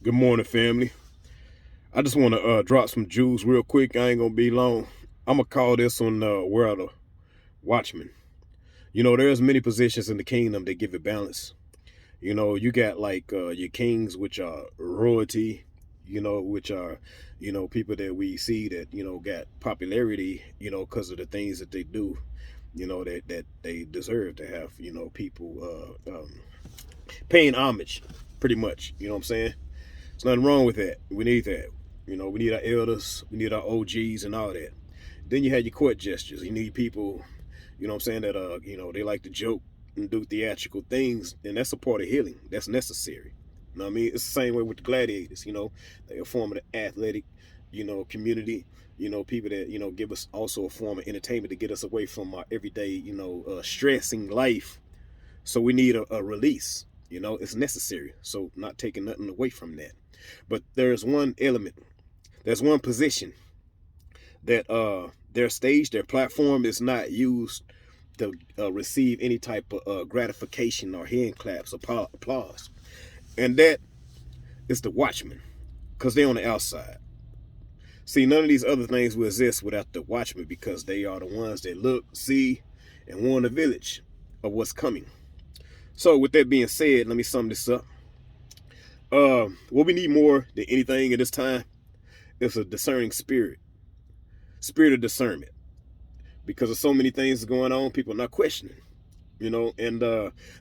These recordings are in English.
Good morning, family. I just want to drop some jewels real quick. I ain't gonna be long. I'm gonna call this one World of Watchmen. There's many positions in the kingdom that give it balance. You got like your kings, which are royalty. Which are people that we see that got popularity. Because of the things that they do. That they deserve to have. People paying homage, pretty much. You know what I'm saying? There's nothing wrong with that. We need that. We need our elders, we need our OGs and all that. Then you had your court gestures. You need people, what I'm saying, that they like to joke and do theatrical things, and that's a part of healing. That's necessary. You know what I mean? It's the same way with the gladiators, They're a form of the athletic, community, people that, give us also a form of entertainment to get us away from our everyday, stressing life. So we need a release. It's necessary. So not taking nothing away from that. But there's one element, there's one position that their stage, their platform is not used to receive any type of gratification or hand claps or applause. And that is the watchman, because they're on the outside. See, none of these other things will exist without the watchmen, because they are the ones that look, see, and warn the village of what's coming. So with that being said, let me sum this up. What we need more than anything at this time is a discerning spirit of discernment, because of so many things going on. People are not questioning, and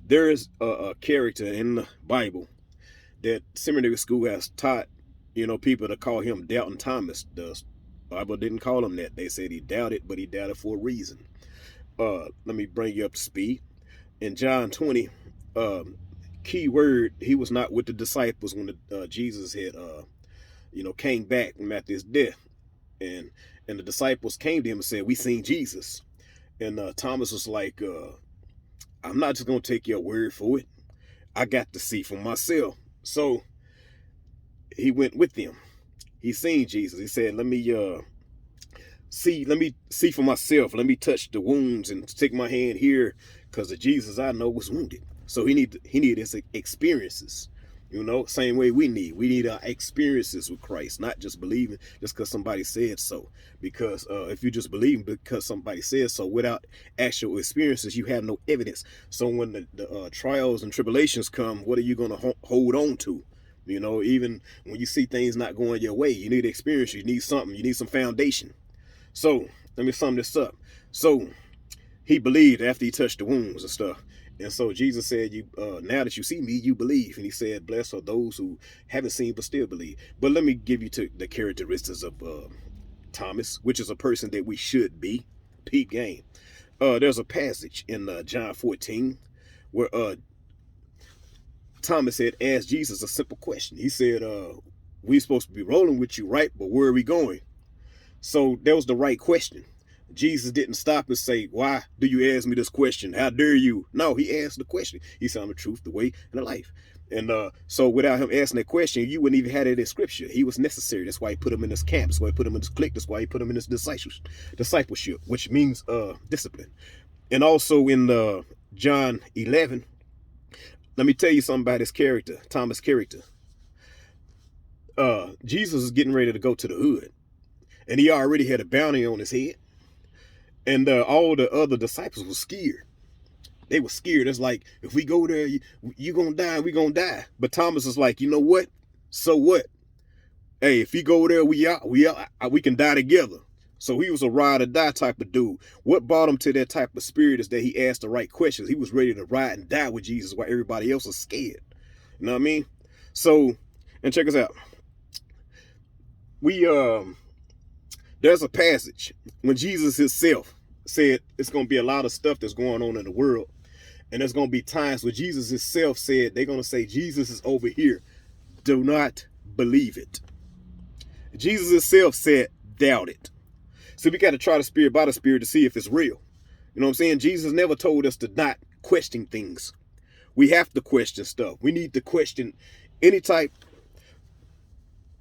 there is a character in the Bible that seminary school has taught, people to call him Doubting Thomas. The Bible didn't call him that. They said he doubted, but he doubted for a reason. Let me bring you up to speed. In John 20, key word, he was not with the disciples when Jesus had came back after his death, and the disciples came to him and said, "We seen Jesus." And Thomas was like, "I'm not just gonna take your word for it. I got to see for myself." So he went with them. He seen Jesus. He said, "Let me see for myself. Let me touch the wounds and stick my hand here, because the Jesus I know was wounded." So he needed his experiences. Same way we need our experiences with Christ, not just believing just because somebody said so. Because if you just believe because somebody says so without actual experiences, you have no evidence. So when the trials and tribulations come, what are you going to hold on to? Even when you see things not going your way, you need experience. You need something. You need some foundation. So let me sum this up. So he believed after he touched the wounds and stuff. And so Jesus said, "You now that you see me, you believe." And he said, "Blessed are those who haven't seen but still believe." But let me give you the characteristics of Thomas, which is a person that we should be. Peep game. There's a passage in John 14 where Thomas had asked Jesus a simple question. He said, "We supposed to be rolling with you, right? But where are we going?" So that was the right question. Jesus didn't stop and say, "Why do you ask me this question? How dare you?" No, he asked the question. He said, "I'm the truth, the way, and the life." And so without him asking that question, you wouldn't even have it in scripture. He was necessary. That's why he put him in this camp. That's why he put him in this clique. That's why he put him in this discipleship, which means discipline. And also in John 11, let me tell you something about his character, Thomas' character. Jesus is getting ready to go to the hood, and he already had a bounty on his head. And all the other disciples were scared. They were scared. It's like, if we go there, you gonna die, we gonna die. But Thomas is like, you know what? So what? Hey, if you go there, we can die together. So he was a ride or die type of dude. What brought him to that type of spirit is that he asked the right questions. He was ready to ride and die with Jesus while everybody else was scared. You know what I mean? So, and check us out. There's a passage when Jesus himself said it's going to be a lot of stuff that's going on in the world. And there's going to be times where Jesus himself said, they're going to say, "Jesus is over here. Do not believe it." Jesus himself said, "Doubt it." So we got to try the spirit by the spirit to see if it's real. You know what I'm saying? Jesus never told us to not question things. We have to question stuff. We need to question any type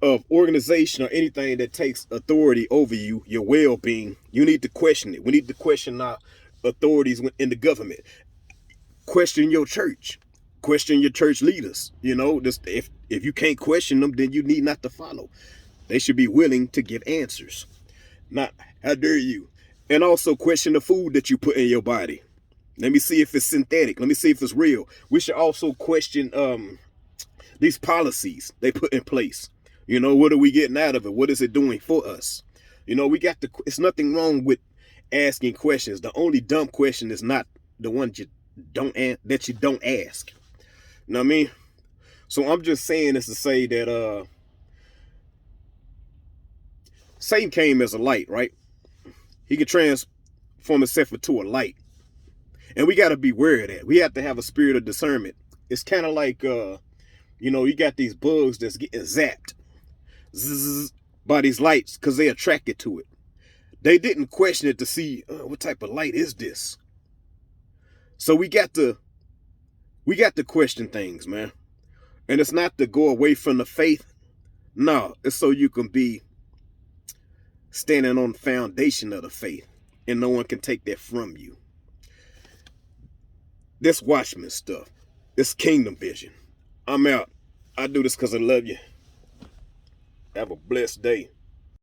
of organization or anything that takes authority over you, your well-being. You need to question it. We need to question our authorities in the government. Question your church. question your church leaders. You know, this, if you can't question them, then you need not to follow. They should be willing to give answers. Not, how dare you? And also question the food that you put in your body. Let me see if it's synthetic. Let me see if it's real. We should also question these policies they put in place. You know, what are we getting out of it? What is it doing for us? You know, it's nothing wrong with asking questions. The only dumb question is not the one that you don't ask. You know what I mean? So I'm just saying this to say that Satan came as a light, right? He could transform himself into a light. And we got to be aware of that. We have to have a spirit of discernment. It's kind of like, you know, you got these bugs that's getting zapped by these lights because they're attracted to it. They didn't question it to see what type of light is this. So we got to question things, man. And it's not to go away from the faith. No, it's so you can be standing on the foundation of the faith and no one can take that from you. This Watchmen stuff, this kingdom vision. I'm out. I do this because I love you. Have a blessed day.